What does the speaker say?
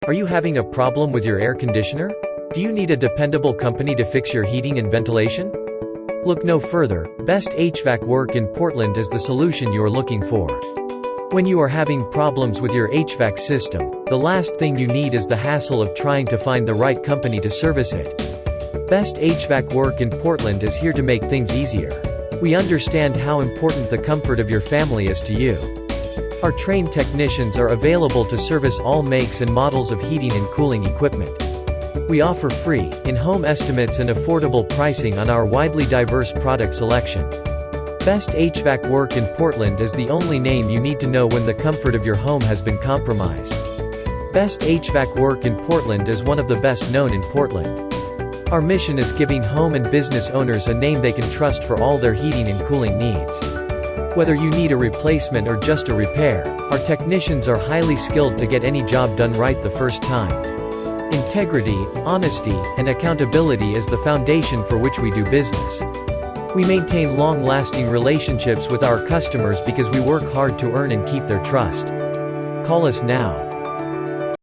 Are you having a problem with your air conditioner? Do you need a dependable company to fix your heating and ventilation? Look no further. Best HVAC Work in Portland is the solution you are looking for. When you are having problems with your HVAC system, the last thing you need is the hassle of trying to find the right company to service it. Best HVAC Work in Portland is here to make things easier. We understand how important the comfort of your family is to you. Our trained technicians are available to service all makes and models of heating and cooling equipment. We offer free, in-home estimates and affordable pricing on our widely diverse product selection. Best HVAC Work in Portland is the only name you need to know when the comfort of your home has been compromised. Best HVAC Work in Portland is one of the best known in Portland. Our mission is giving home and business owners a name they can trust for all their heating and cooling needs. Whether you need a replacement or just a repair, our technicians are highly skilled to get any job done right the first time. Integrity, honesty, and accountability is the foundation for which we do business. We maintain long-lasting relationships with our customers because we work hard to earn and keep their trust. Call us now.